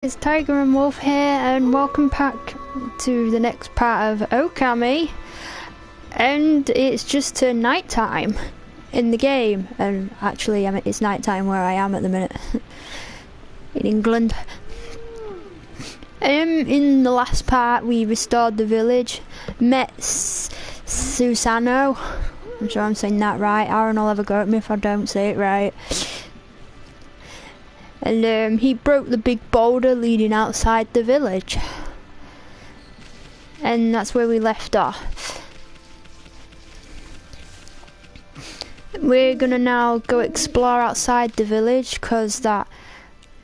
It's Tiger and Wolf here, and welcome back to the next part of Okami. And it's just night time in the game, and actually, I mean, it's night time where I am at the minute in England. In the last part, we restored the village, met Susano. I'm sure I'm saying that right. Aaron will have a go at me if I don't say it right. And he broke the big boulder leading outside the village. And that's where we left off. We're gonna now go explore outside the village because that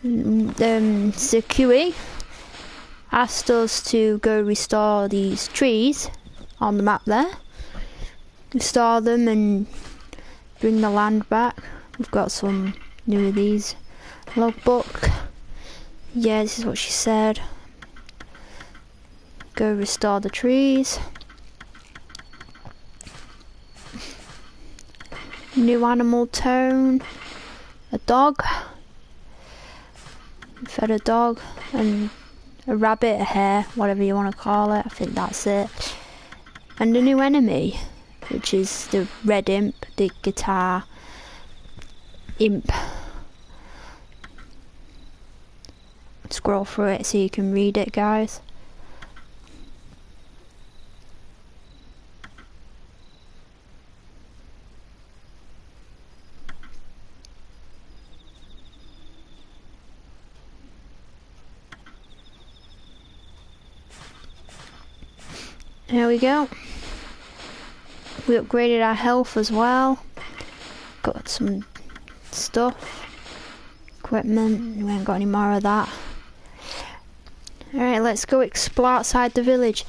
Sekui asked us to go restore these trees on the map there. Restore them and bring the land back. We've got some new of these. Logbook. Yeah, this is what she said. Go restore the trees. New animal tone. A dog. Fed a dog and a rabbit, a hare, whatever you want to call it. I think that's it. And a new enemy, which is the red imp, the guitar imp. Scroll through it so you can read it, guys. There we go. We upgraded our health as well. Got some stuff. Equipment. We ain't got any more of that. Alright, let's go explore outside the village.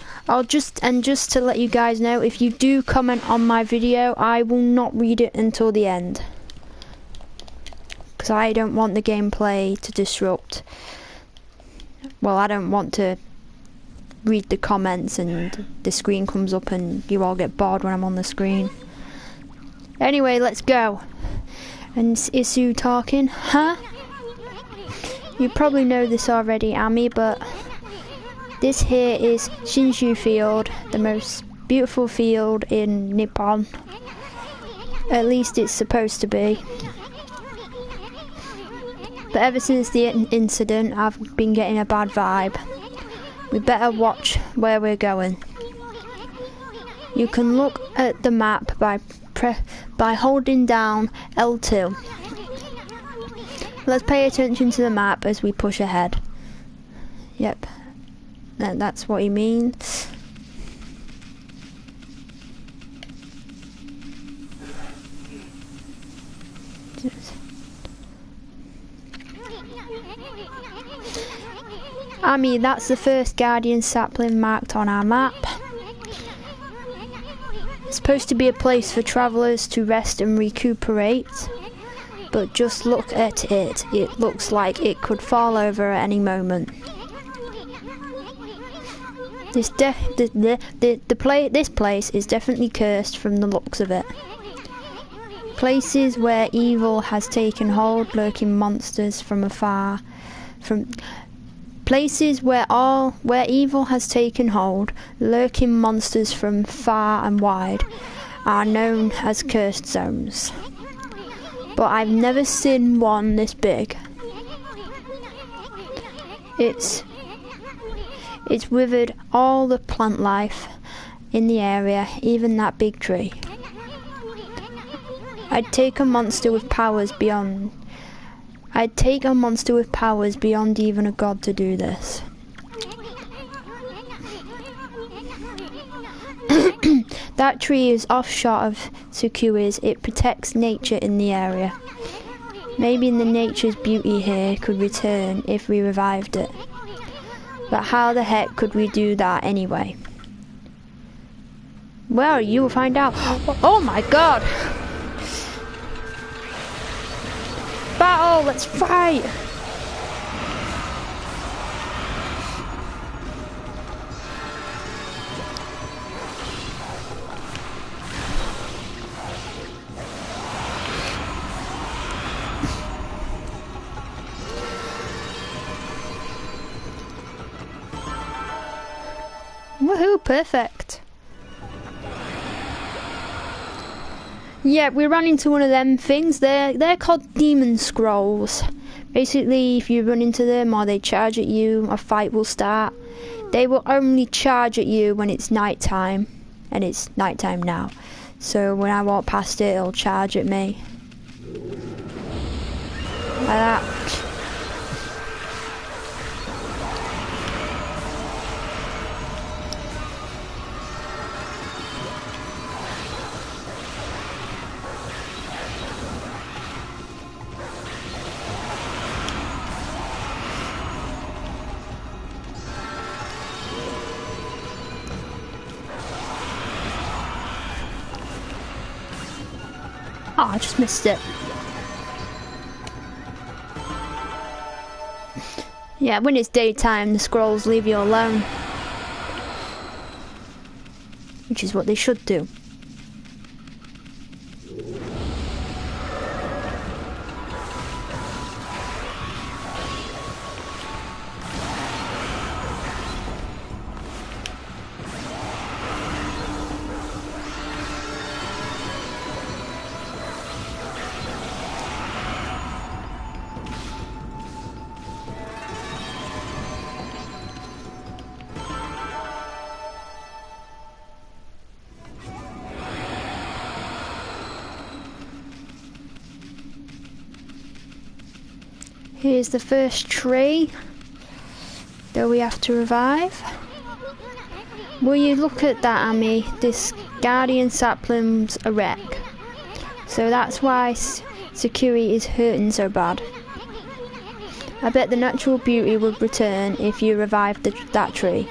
Just to let you guys know, if you do comment on my video, I will not read it until the end. Because I don't want the gameplay to disrupt. Well, I don't want to read the comments and the screen comes up and you all get bored when I'm on the screen. Anyway, let's go. And is you talking? Huh? You probably know this already, Ami, but this here is Shinshu Field, the most beautiful field in Nippon. At least it's supposed to be. But ever since the incident, I've been getting a bad vibe. We better watch where we're going. You can look at the map by holding down L2. Let's pay attention to the map as we push ahead. Yep. That's what he means. Ami, that's the first guardian sapling marked on our map. It's supposed to be a place for travellers to rest and recuperate. But just look at it. It looks like it could fall over at any moment. This place is definitely cursed from the looks of it. Places where evil has taken hold, lurking monsters from afar. Places where evil has taken hold, lurking monsters from far and wide, are known as cursed zones. But I've never seen one this big. It's withered all the plant life in the area, even that big tree. I'd take a monster with powers beyond even a god to do this. That tree is offshot of Tsukui's. It protects nature in the area. Maybe the nature's beauty here could return if we revived it. But how the heck could we do that anyway? Well, you will find out. Oh my god! Battle! Let's fight! Woohoo, perfect. Yeah, we ran into one of them things. They're called demon scrolls. Basically, if you run into them or they charge at you, a fight will start. They will only charge at you when it's night time, and it's night time now. So when I walk past it, it'll charge at me. Like that. Oh, I just missed it. Yeah, when it's daytime, the scrolls leave you alone. Which is what they should do. Here's the first tree that we have to revive. Will you look at that, Amy? This guardian sapling's a wreck. So that's why Sakuri is hurting so bad. I bet the natural beauty would return if you revived that tree.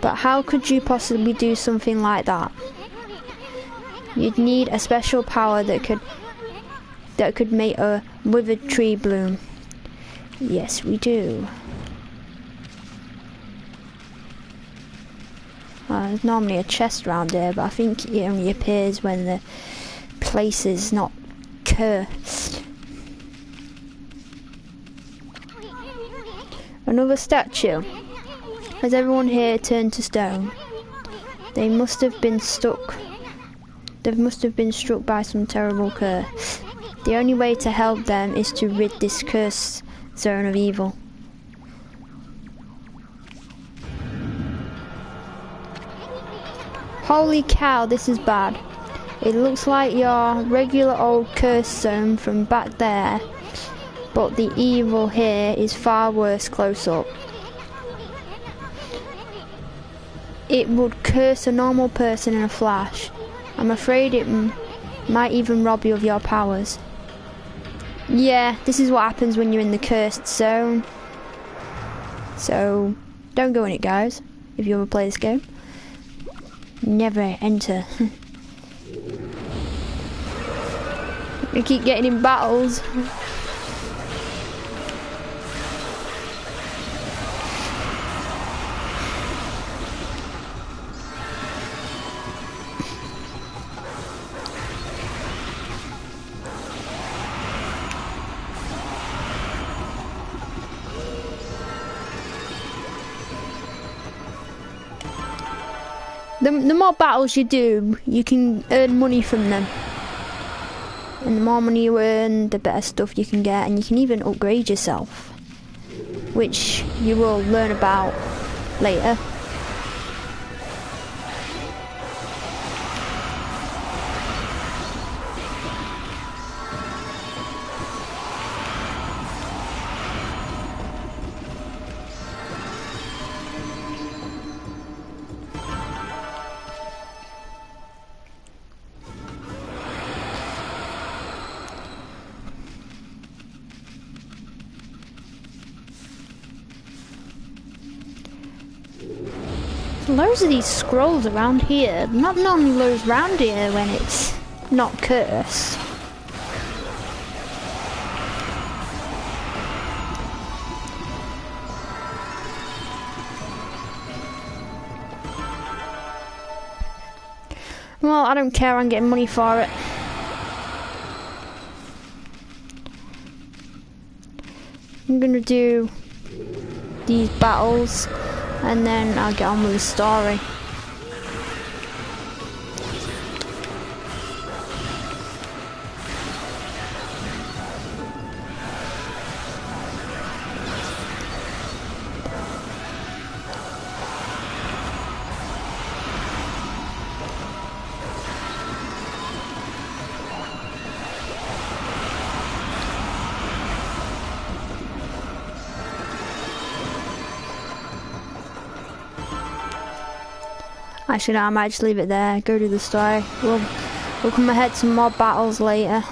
But how could you possibly do something like that? You'd need a special power that could make a withered tree bloom. Yes, we do. There's normally a chest around here, but I think it only appears when the place is not cursed. Another statue. Has everyone here turned to stone? They must have been struck by some terrible curse. The only way to help them is to rid this cursed zone of evil. Holy cow, this is bad. It looks like your regular old cursed zone from back there, but the evil here is far worse close up. It would curse a normal person in a flash. I'm afraid it might even rob you of your powers. Yeah, this is what happens when you're in the cursed zone. So, don't go in it, guys, if you ever play this game. Never enter. We keep getting in battles. The more battles you do, you can earn money from them. And the more money you earn, the better stuff you can get, and you can even upgrade yourself, which you will learn about later. Loads of these scrolls around here. Not normally loads around here when it's not cursed. Well, I don't care, I'm getting money for it. I'm gonna do these battles. and then I'll get on with the story. Actually, no, I might just leave it there. Go to the story. We'll come ahead some more battles later.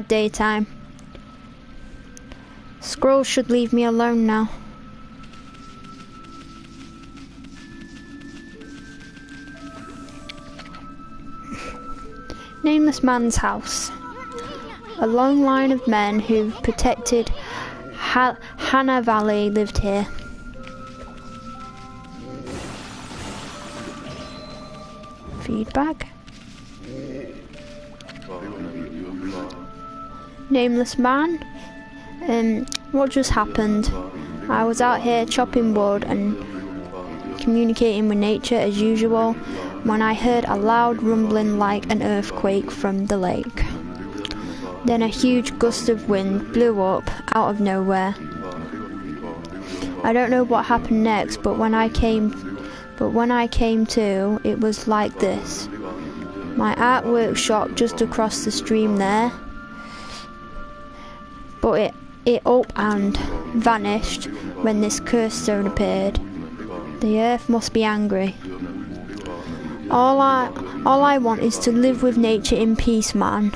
Daytime. Scrolls should leave me alone now. Nameless man's house. A long line of men who protected Hana Valley lived here. Feedback. Nameless man. What just happened? I was out here chopping wood and communicating with nature as usual when I heard a loud rumbling like an earthquake from the lake. Then a huge gust of wind blew up out of nowhere. I don't know what happened next, but when I came to, it was like this. My art workshop just across the stream there, but it up and vanished when this cursed stone appeared. The earth must be angry. All I want is to live with nature in peace, man,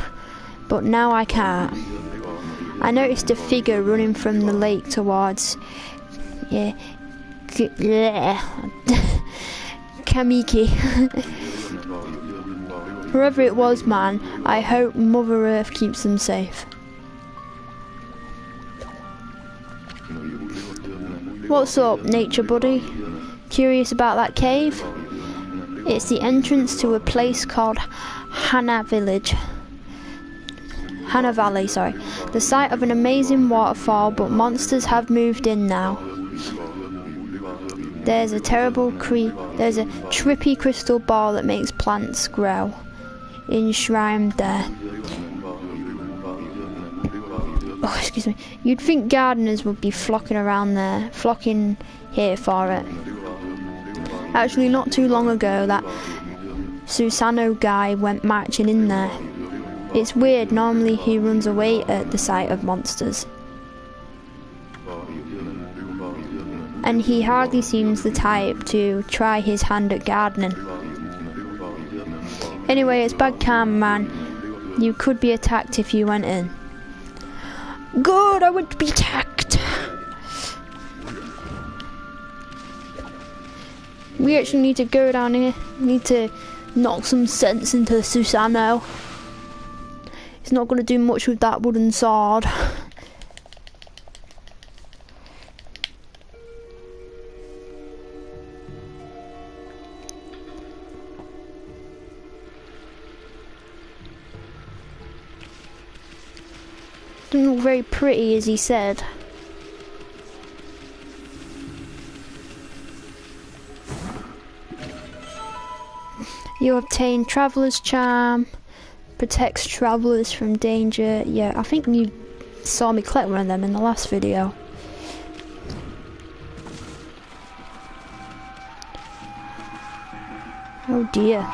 but now I can't. I noticed a figure running from the lake towards Kamiki. Whoever it was, man, I hope Mother Earth keeps them safe. What's up, nature buddy? Curious about that cave? It's the entrance to a place called Hana Valley, sorry. The site of an amazing waterfall, but monsters have moved in now. There's a trippy crystal ball that makes plants grow, enshrined there. Oh, excuse me. You'd think gardeners would be flocking here for it. Actually, not too long ago, that Susano guy went marching in there. It's weird, normally he runs away at the sight of monsters. And he hardly seems the type to try his hand at gardening. Anyway, it's bad karma, man. You could be attacked if you went in. Good, I want to be attacked. We actually need to go down here. We need to knock some sense into Susano. He's not going to do much with that wooden sword. Doesn't look very pretty, as he said. You obtain Traveller's Charm, protects travellers from danger. Yeah, I think you saw me collect one of them in the last video. Oh dear.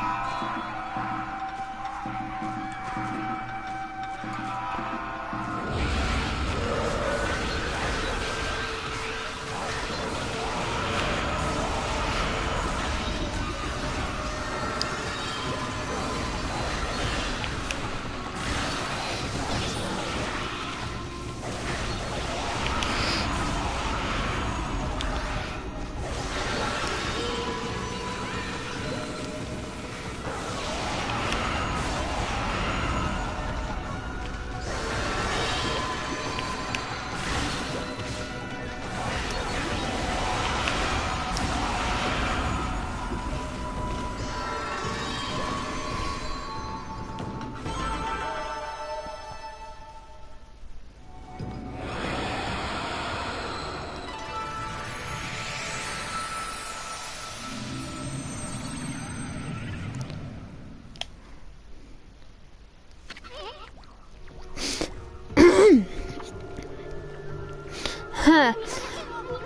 Huh.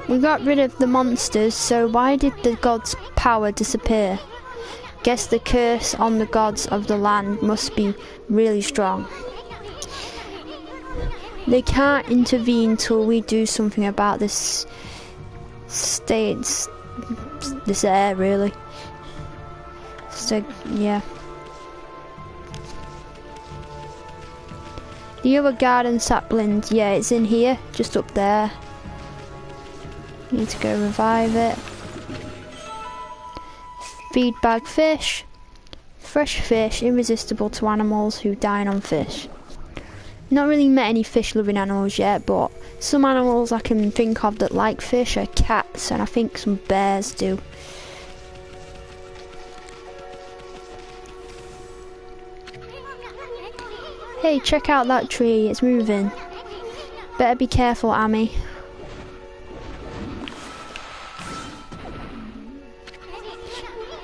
We got rid of the monsters, so why did the gods' power disappear? Guess the curse on the gods of the land must be really strong. They can't intervene till we do something about this this air, really. So, yeah. The other garden sapling, yeah, it's in here, just up there. Need to go revive it. Feed bag fish. Fresh fish, irresistible to animals who dine on fish. Not really met any fish-loving animals yet, but some animals I can think of that like fish are cats, and I think some bears do. Hey, check out that tree, it's moving. Better be careful, Amy.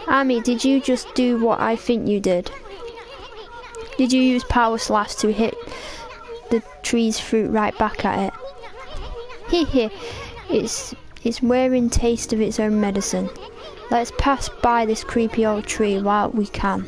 Amy, did you just do what I think you did? Did you use power slash to hit the tree's fruit right back at it? Hehe, it's wearing taste of its own medicine. Let's pass by this creepy old tree while we can.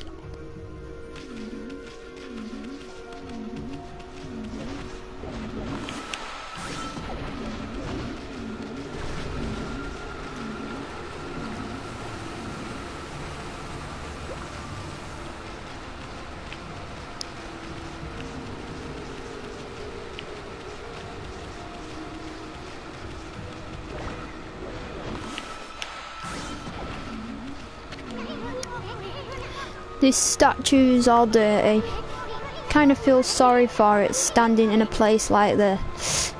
This statue's all dirty. Kind of feel sorry for it standing in a place like this.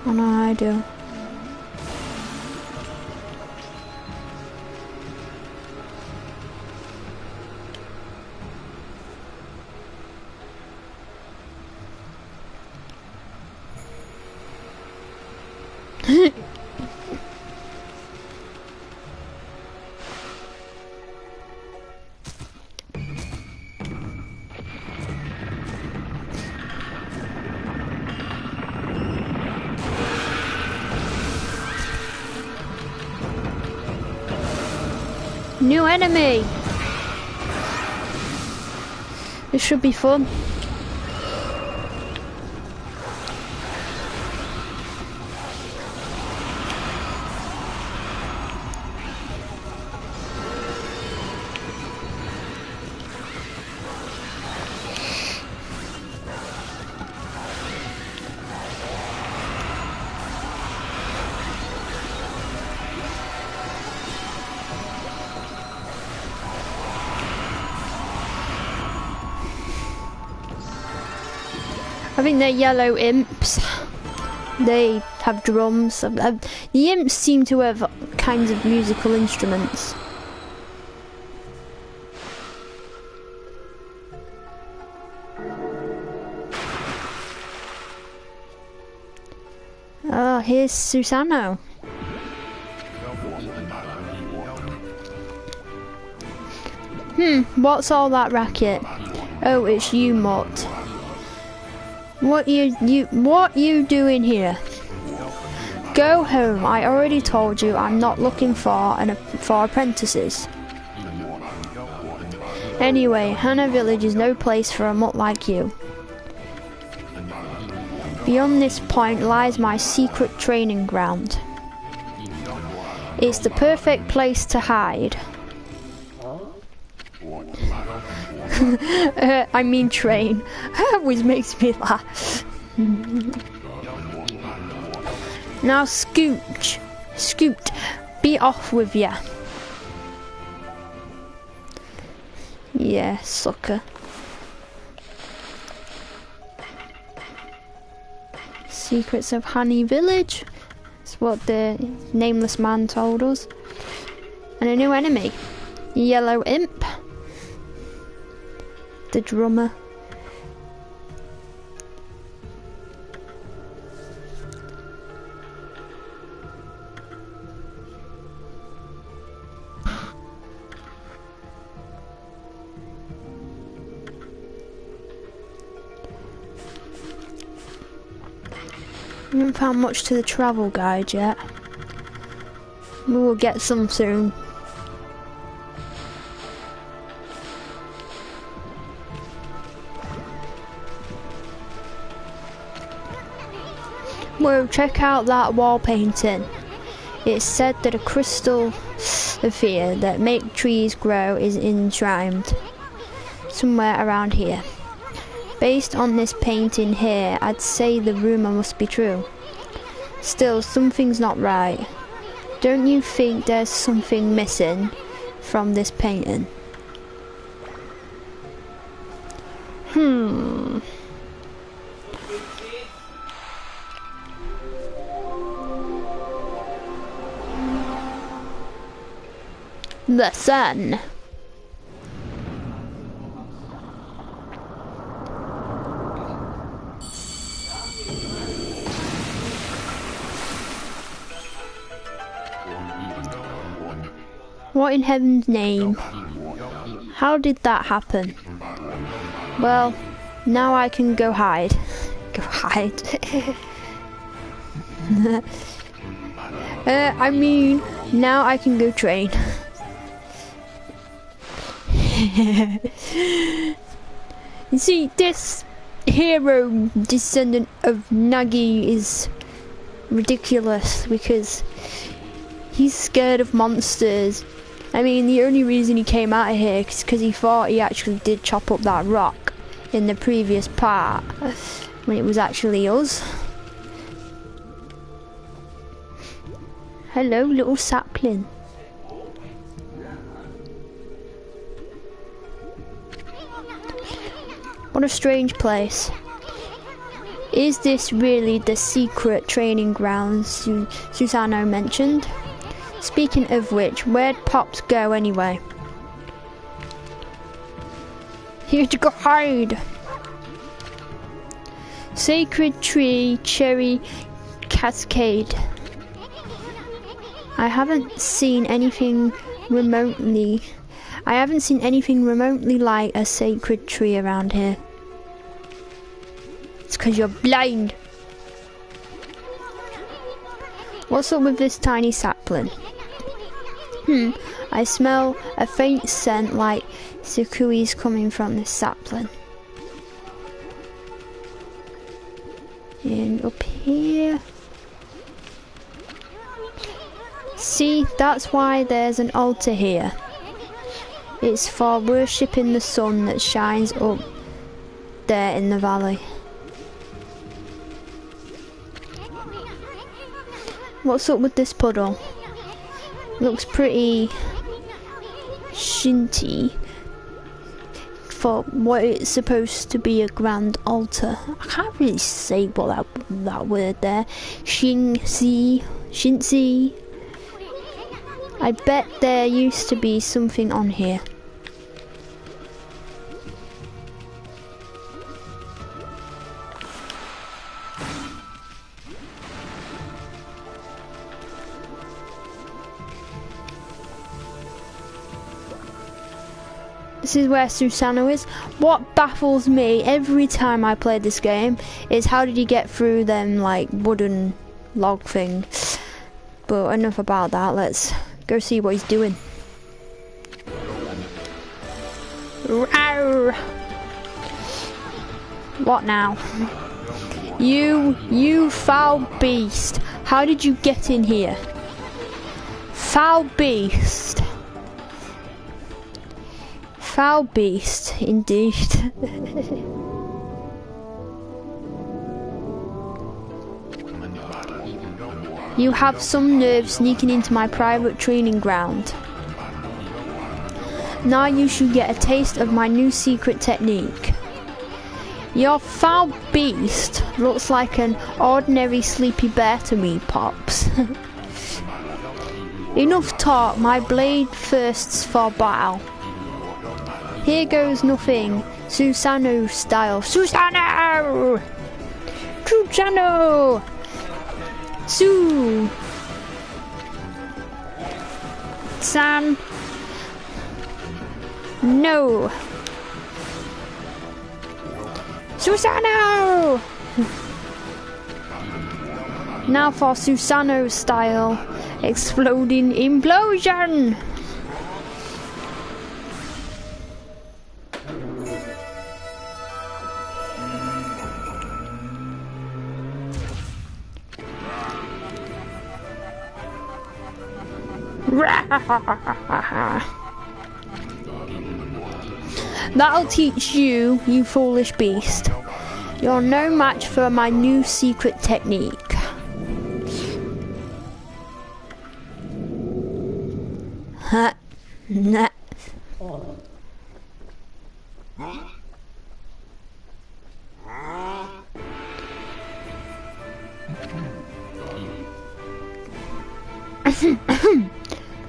Oh no, I do. New enemy! This should be fun. I think they're yellow imps. They have drums. The imps seem to have kinds of musical instruments. Oh, here's Susano. What's all that racket? Oh, it's you, Mutt. What you doing here? Go home. I already told you I'm not looking for apprentices. Anyway, Hana Village is no place for a mutt like you. Beyond this point lies my secret training ground. It's the perfect place to hide. I mean train. Always makes me laugh. Now scoot. Be off with ya. Yeah, sucker. Secrets of Honey Village. That's what the nameless man told us. And a new enemy. Yellow imp. The drummer. I haven't found much to the travel guide yet. We will get some soon. Whoa, check out that wall painting. It's said that a crystal sphere that make trees grow is enshrined somewhere around here. Based on this painting here, I'd say the rumour must be true. Still, something's not right. Don't you think there's something missing from this painting? The sun. What in heaven's name? How did that happen? Well, now I can go hide. Go hide. I mean, now I can go train. You see, this hero descendant of Nagi is ridiculous because he's scared of monsters. I mean, the only reason he came out of here is because he thought he actually did chop up that rock in the previous part when it was actually us. Hello, little sapling. What a strange place. Is this really the secret training grounds Susano mentioned? Speaking of which, where'd Pops go anyway? Here to go hide! Sacred Tree Cherry Cascade. I haven't seen anything remotely like a sacred tree around here. It's because you're blind. What's up with this tiny sapling? I smell a faint scent like Sukui's coming from this sapling. And up here. See, that's why there's an altar here. It's for worshipping the sun that shines up there in the valley. What's up with this puddle? Looks pretty shinty for what it's supposed to be a grand altar. I can't really say what that word there. Shinsi. I bet there used to be something on here. This is where Susano is. What baffles me every time I play this game is how did he get through them like wooden log thing. But enough about that, let's go see what he's doing. Rawr. What now? You foul beast. How did you get in here? Foul beast. Foul beast, indeed. You have some nerve sneaking into my private training ground. Now you should get a taste of my new secret technique. Your foul beast looks like an ordinary sleepy bear to me, Pops. Enough talk, my blade thirsts for battle. Here goes nothing, Susano style. Susano! Susano! San. No. Now for Susano style exploding implosion. That'll teach you, you foolish beast. You're no match for my new secret technique. Ha. Nah.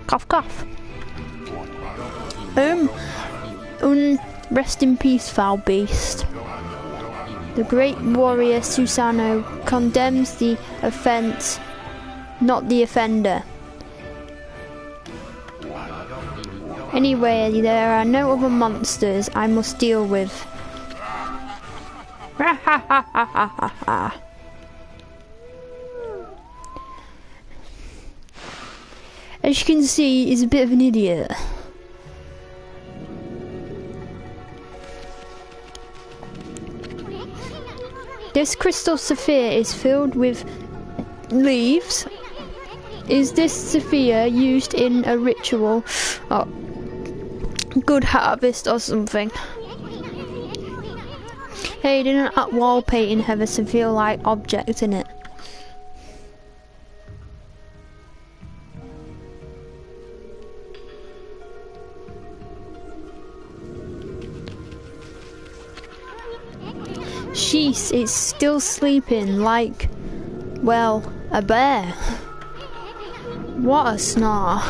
Cough, cough. Rest in peace, foul beast. The great warrior Susano condemns the offense, not the offender. Anyway, there are no other monsters I must deal with. As you can see, he's a bit of an idiot. This crystal sphere is filled with leaves. Is this sphere used in a ritual? Oh, good harvest or something. Hey, didn't that wall painting have a sphere-like object in it? Sheesh, it's still sleeping like, well, a bear. What a snore.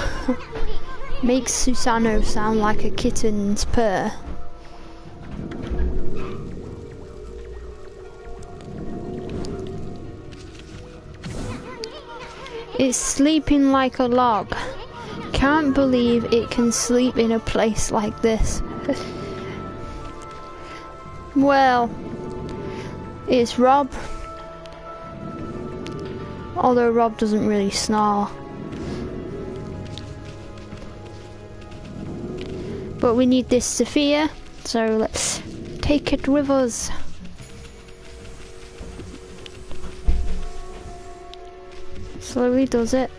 Makes Susano sound like a kitten's purr. It's sleeping like a log. Can't believe it can sleep in a place like this. Well, it's Rob. Although Rob doesn't really snore. But we need this sphere, so let's take it with us. Slowly does it.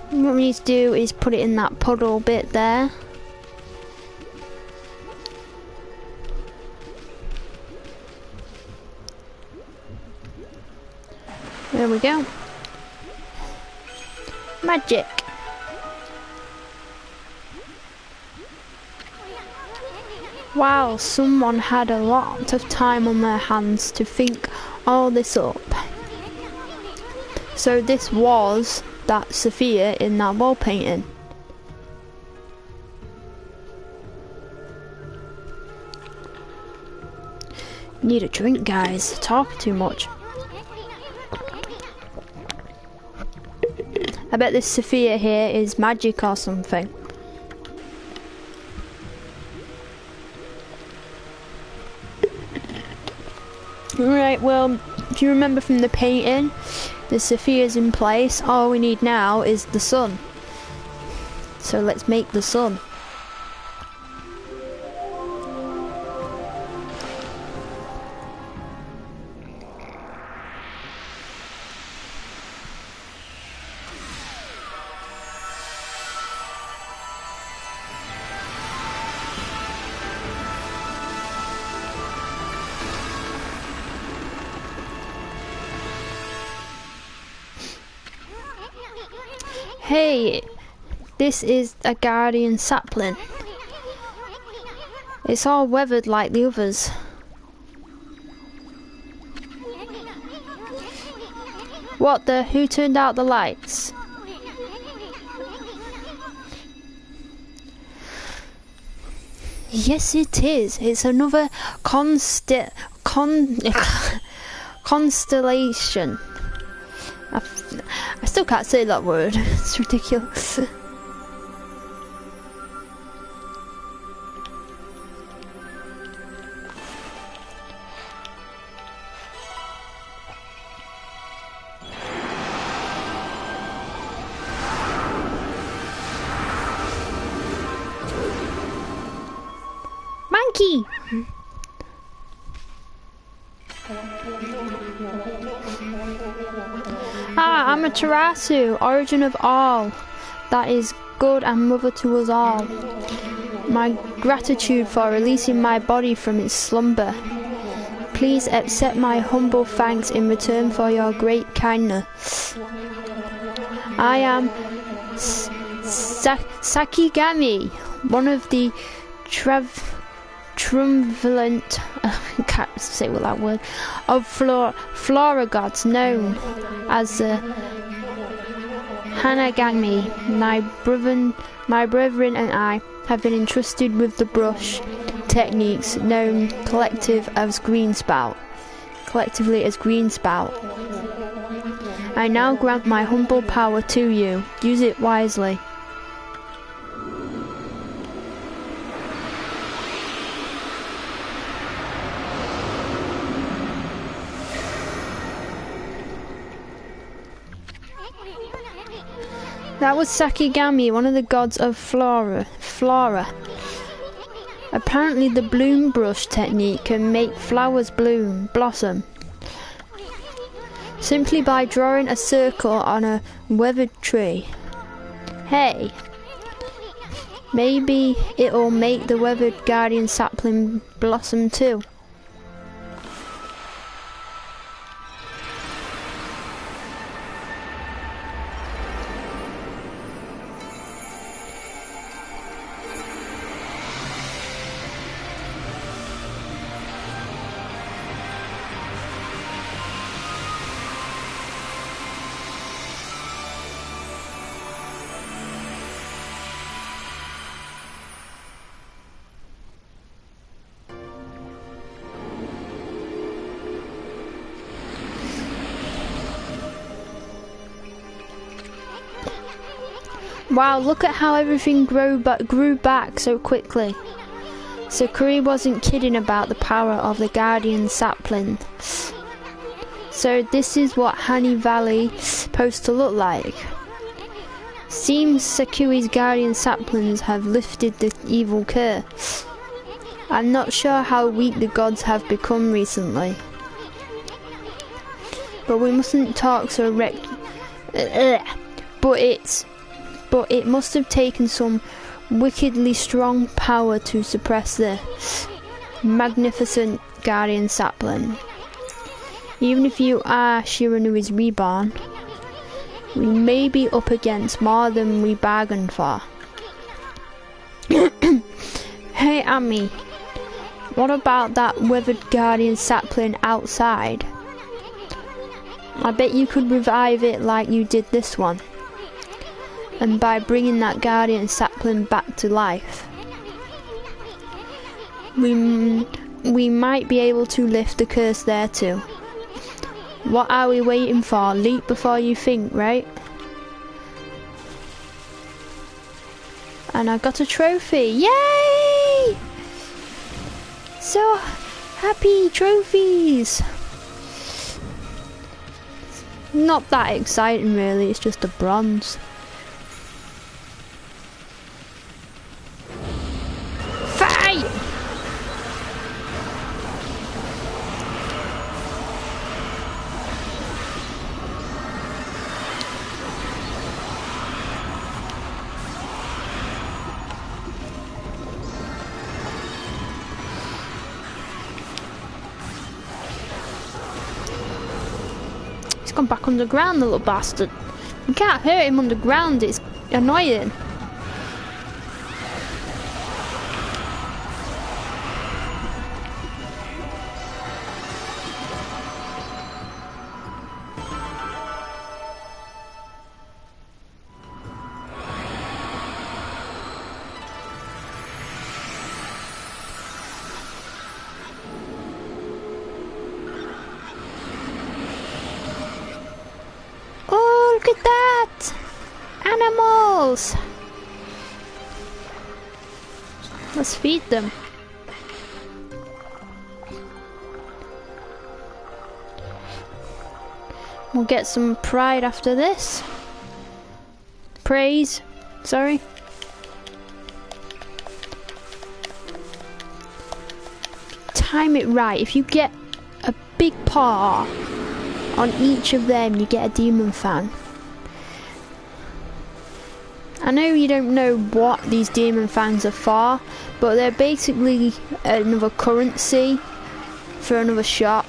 What we need to do is put it in that puddle bit there. There we go. Magic. Wow, someone had a lot of time on their hands to think all this up. So this was that sphere in that wall painting. Need a drink, guys. Talk too much. I bet this sphere here is magic or something. Right, well, if you remember from the painting, the sphere's in place. All we need now is the sun. So let's make the sun. Hey, this is a guardian sapling. It's all weathered like the others. What the? Who turned out the lights? Yes, it is. It's another constellation. I still can't say that word. It's ridiculous. Saki! Ah, Amaterasu, origin of all that is good and mother to us all. My gratitude for releasing my body from its slumber. Please accept my humble thanks in return for your great kindness. I am Sakigami, one of the triumvirate, I can't say what that word, of flora gods known as the Hanagami. My brethren and I have been entrusted with the brush techniques known collectively as green spout. I now grant my humble power to you. Use it wisely. That was Sakigami, one of the gods of flora. Apparently the bloom brush technique can make flowers blossom. Simply by drawing a circle on a weathered tree. Hey, maybe it'll make the weathered guardian sapling blossom too. Wow, look at how everything grew back so quickly. Sakuri wasn't kidding about the power of the guardian sapling. So this is what Hani Valley's supposed to look like. Seems Sakuri's guardian saplings have lifted the evil curse. I'm not sure how weak the gods have become recently. But we mustn't talk so But it must have taken some wickedly strong power to suppress the magnificent guardian sapling. Even if you are Shiranui's reborn, we may be up against more than we bargained for. Hey Ami, what about that weathered guardian sapling outside? I bet you could revive it like you did this one. And by bringing that guardian sapling back to life, we might be able to lift the curse there too. What are we waiting for? Leap before you think, right? And I got a trophy. Yay! So happy, trophies! Not that exciting really, it's just a bronze. Fight! He's gone back underground, the little bastard. You can't hurt him underground, it's annoying. Look at that! Animals! Let's feed them. We'll get some pride after this. Praise, sorry. time it right, if you get a big paw on each of them, you get a demon fan. I know you don't know what these demon fans are for, but they're basically another currency for another shop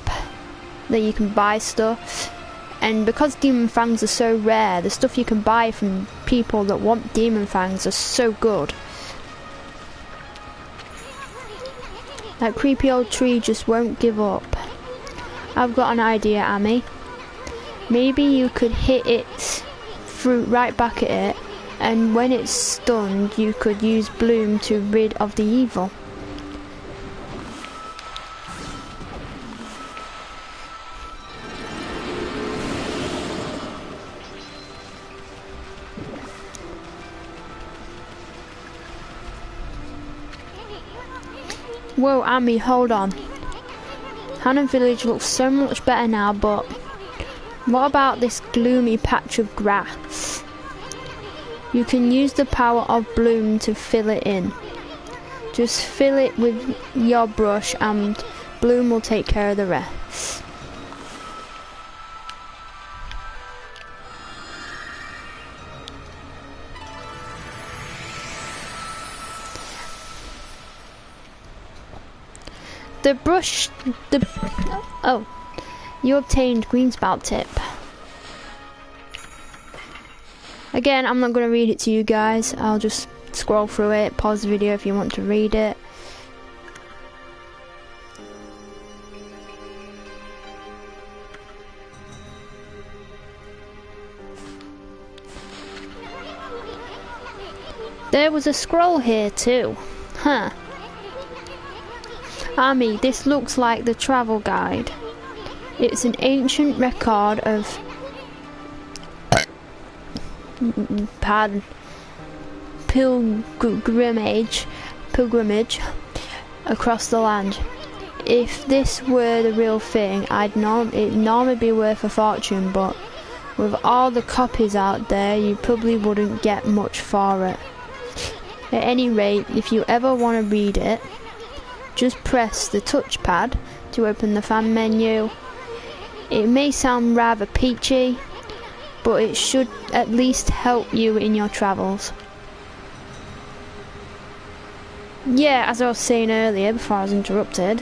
that you can buy stuff. And because demon fangs are so rare, the stuff you can buy from people that want demon fangs are so good. That creepy old tree just won't give up. I've got an idea, Amy. Maybe you could hit its fruit right back at it, and when it's stunned, you could use Bloom to rid of the evil. Whoa, Amy, hold on. Hannah Village looks so much better now, but what about this gloomy patch of grass? You can use the power of Bloom to fill it in. Just fill it with your brush and Bloom will take care of the rest. Oh, you obtained green spout tip. Again, I'm not going to read it to you guys. I'll just scroll through it, pause the video if you want to read it. There was a scroll here too. Huh. Amy, this looks like the travel guide. It's an ancient record of pilgrimage across the land. If this were the real thing, it'd normally be worth a fortune, but with all the copies out there, you probably wouldn't get much for it. At any rate, if you ever want to read it, just press the touchpad to open the fan menu. It may sound rather peachy, but it should at least help you in your travels. Yeah, as I was saying earlier before I was interrupted,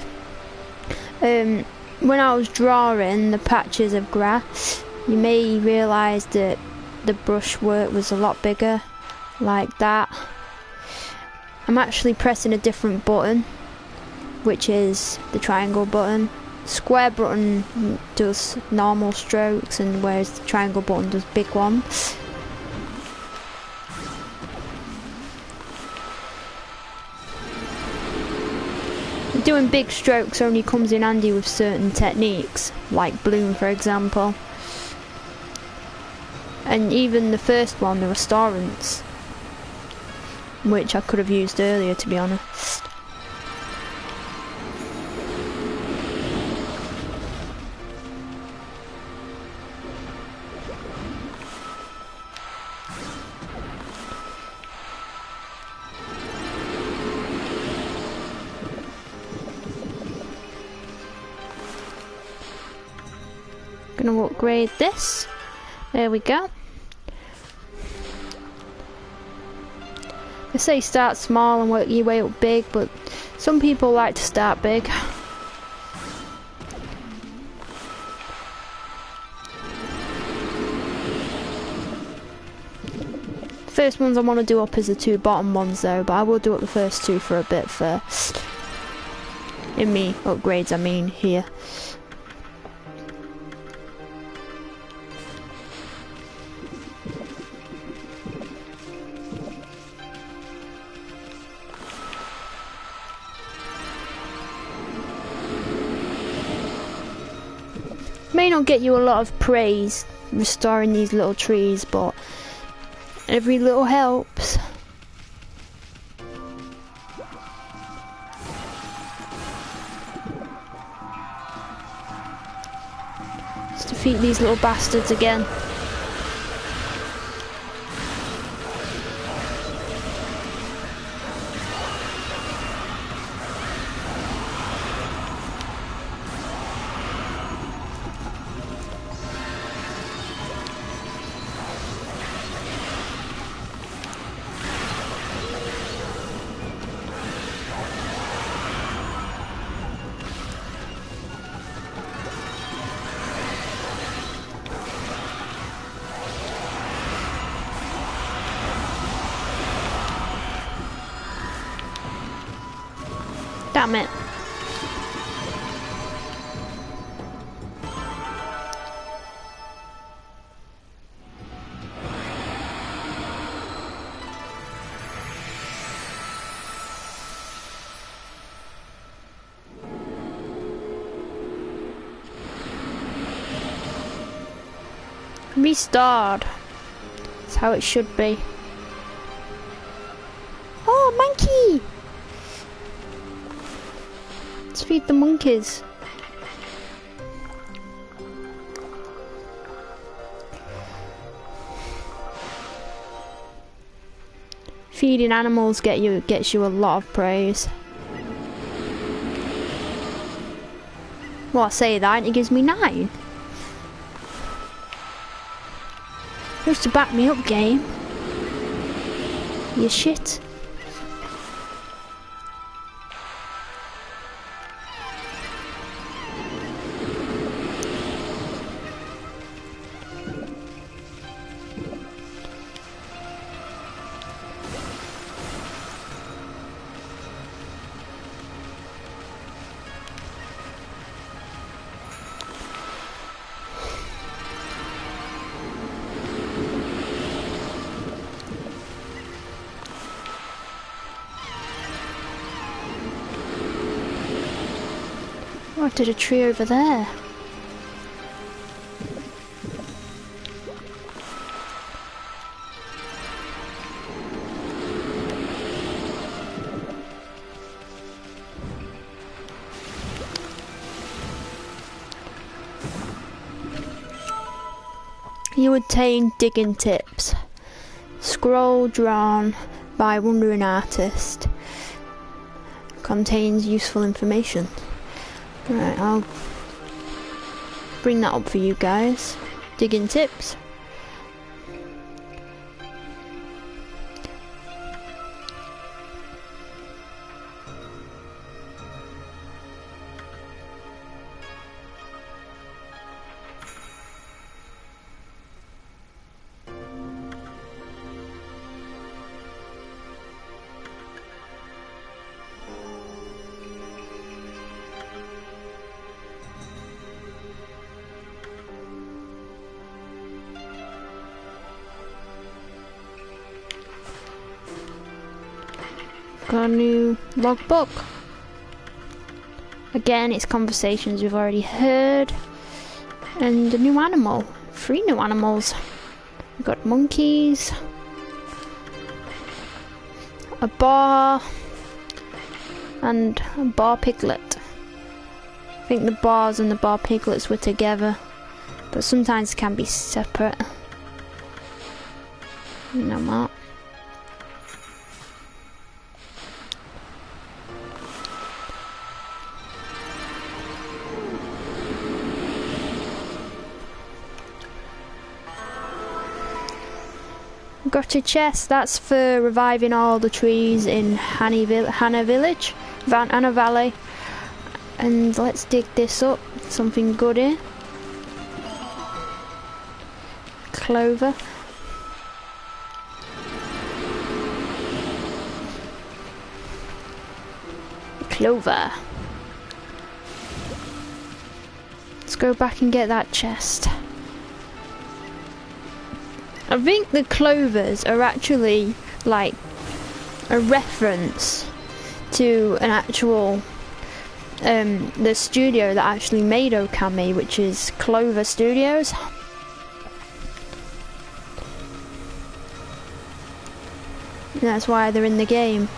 when I was drawing the patches of grass, you may realise that the brushwork was a lot bigger, like that. I'm actually pressing a different button, which is the triangle button. Square button does normal strokes, and whereas the triangle button does big ones. Doing big strokes only comes in handy with certain techniques, like Bloom for example. And even the first one, the restaurants, which I could have used earlier to be honest. Gonna upgrade this. There we go. They say start small and work your way up big, but some people like to start big. First ones I want to do up is the two bottom ones though, but I will do up the first two for a bit first. In me upgrades, I mean here. May not get you a lot of praise restoring these little trees, but every little helps. Let's defeat these little bastards again. Damn it. Restored. That's how it should be. Oh, monkey! Let's feed the monkeys. Feeding animals gets you a lot of praise. Well, I say that and it gives me 9. Just to back me up, game. You shit. Oh, did a tree over there. You obtain digging tips. Scroll drawn by wandering artist. Contains useful information. Right, I'll bring that up for you guys. Digging tips. Got a new logbook. Again, it's conversations we've already heard. And a new animal. 3 new animals. We've got monkeys. A bar. And a bar piglet. I think the bars and the bar piglets were together. But sometimes can be separate. You know what? Got a chest, that's for reviving all the trees in Hannah Village, Hannah Valley. And let's dig this up, something good here. Clover. Clover. Let's go back and get that chest. I think the clovers are actually like a reference to an actual the studio that actually made Okami, which is Clover Studios. And that's why they're in the game.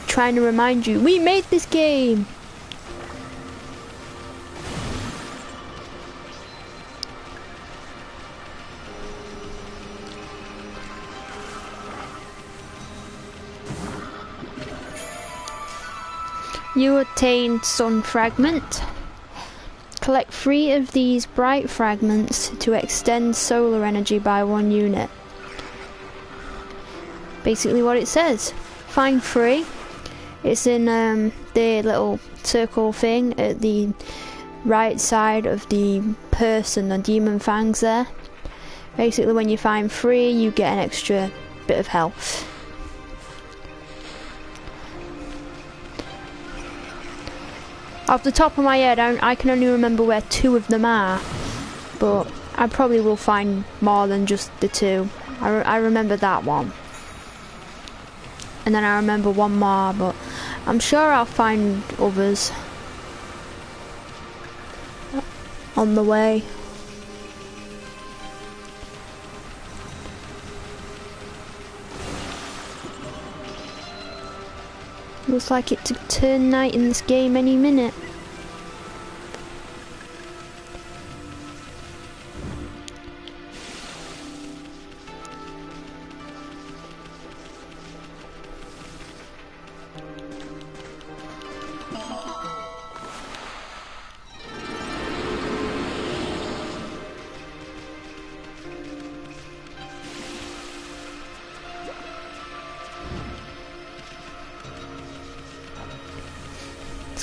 Trying to remind you, we made this game! You obtain Sun Fragment. Collect 3 of these bright fragments to extend solar energy by 1 unit. Basically what it says. Find 3. It's in the little circle thing at the right side of the person, the demon fangs there. Basically when you find 3 you get an extra bit of health. Off the top of my head, I can only remember where 2 of them are, but I probably will find more than just the 2. I remember that one. And then I remember one more, but I'm sure I'll find others on the way. Looks like it's to turn night in this game any minute.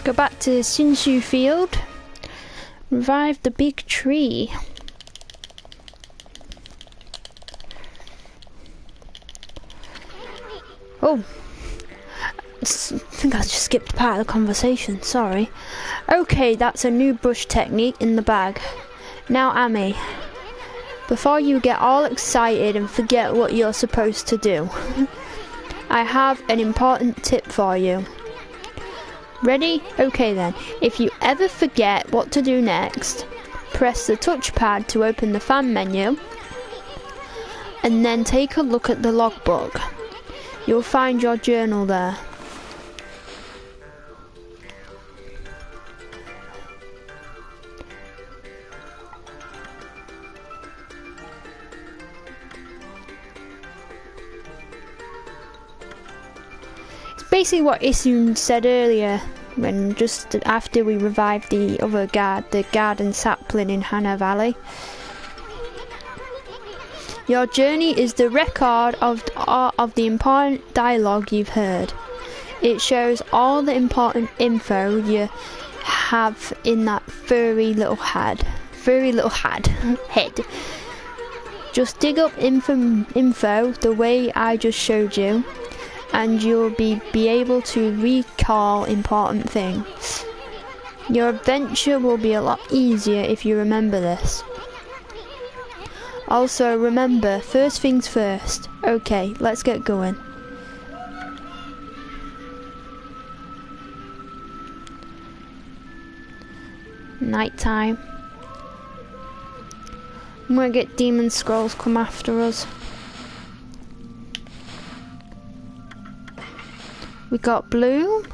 Go back to Sinshu Field. Revive the big tree. Oh, I think I just skipped part of the conversation, sorry. Okay, that's a new brush technique in the bag. Now Ami, before you get all excited and forget what you're supposed to do, I have an important tip for you. Ready? Okay then. If you ever forget what to do next, press the touchpad to open the fan menu and then take a look at the logbook. You'll find your journal there. It's basically what Isun said earlier, when just after we revived the other guard, the garden sapling in Hana Valley. Your journey is the record of the important dialogue you've heard. It shows all the important info you have in that furry little head. Just dig up info the way I just showed you, and you'll be able to recall important things. Your adventure will be a lot easier if you remember this. Also remember, first things first. Okay, let's get going. Nighttime. I'm gonna get demon scrolls come after us. We got Bloom.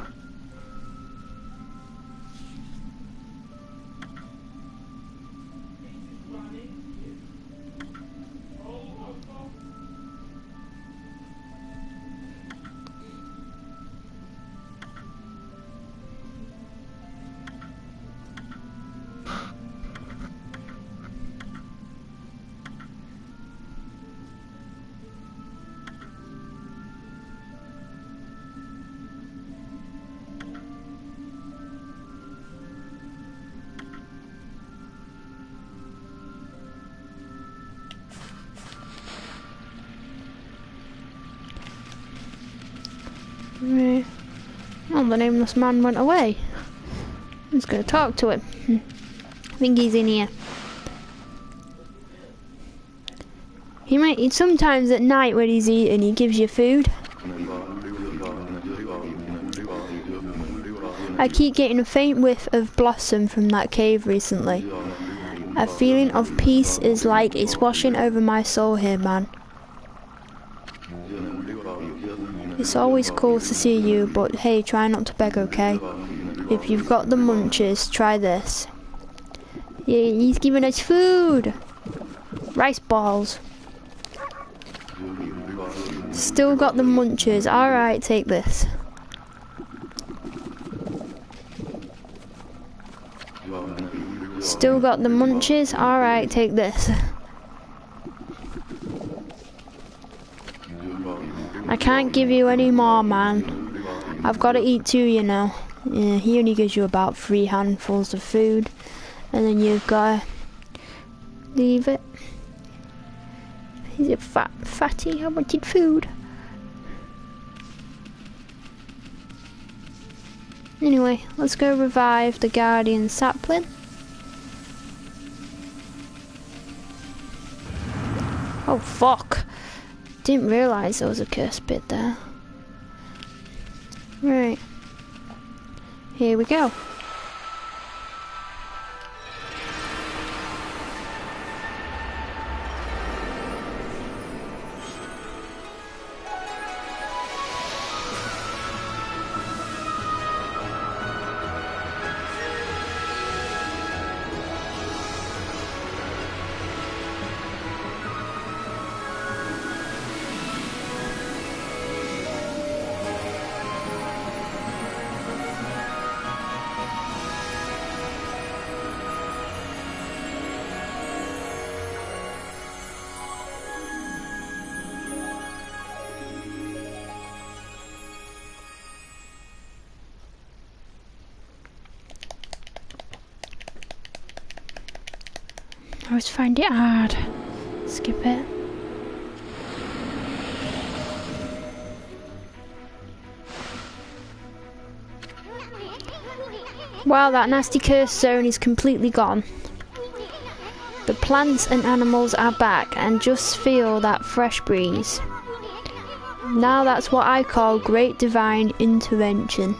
Right. Oh, the nameless man went away. I'm just gonna talk to him. I think he's in here. He might eat sometimes at night when he's eating, he gives you food. I keep getting a faint whiff of blossom from that cave recently. A feeling of peace is like it's washing over my soul here, man. It's always cool to see you, but hey, try not to beg, okay? If you've got the munches, try this. Yeah, he's giving us food! Rice balls. Still got the munches. Alright, take this. Still got the munches. Alright, take this. I can't give you any more, man. I've got to eat too, you know. Yeah, he only gives you about 3 handfuls of food. And then you've got to leave it. Is it fatty? I wanted food. Anyway, let's go revive the guardian sapling. Oh fuck. Didn't realise there was a cursed bit there. Right. Here we go. I always find it hard. Skip it. Wow, that nasty curse zone is completely gone. The plants and animals are back and just feel that fresh breeze. Now that's what I call great divine intervention.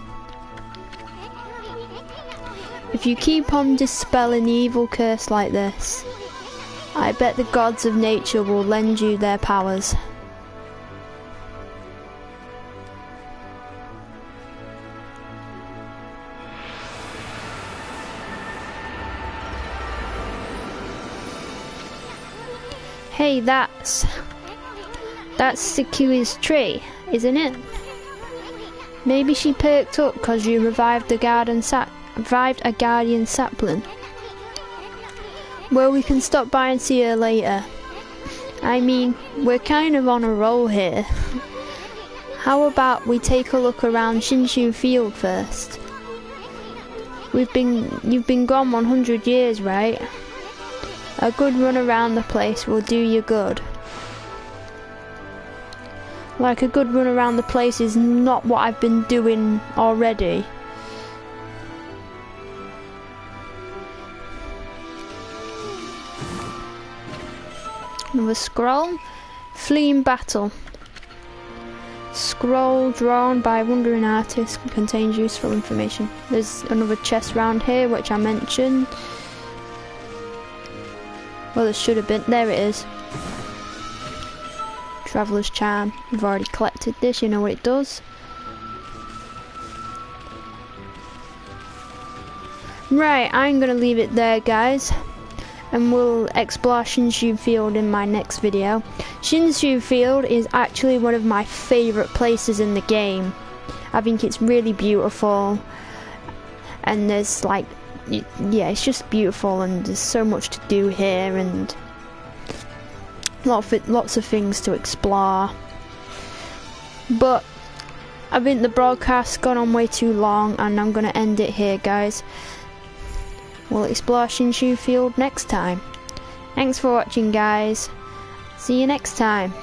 If you keep on dispelling the evil curse like this, I bet the gods of nature will lend you their powers. Hey, that's Sekiwi's tree, isn't it? Maybe she perked up because you revived a guardian sapling. Well, we can stop by and see her later. I mean, we're kind of on a roll here. How about we take a look around Shinshu Field first? You've been gone 100 years, right? A good run around the place will do you good. Like, a good run around the place is not what I've been doing already. Another scroll. Fleeing battle. Scroll drawn by wandering artist contains useful information. There's another chest round here which I mentioned. Well, there should have been. There it is. Traveller's Charm. We've already collected this, you know what it does. Right, I'm gonna leave it there, guys. And we'll explore Shinshu Field in my next video. Shinshu Field is actually one of my favourite places in the game. I think it's really beautiful, and there's like, yeah, it's just beautiful, and there's so much to do here, and lots of things to explore. But I think the broadcast's gone on way too long, and I'm gonna end it here, guys. We'll explore Shinshu Field next time. Thanks for watching, guys. See you next time.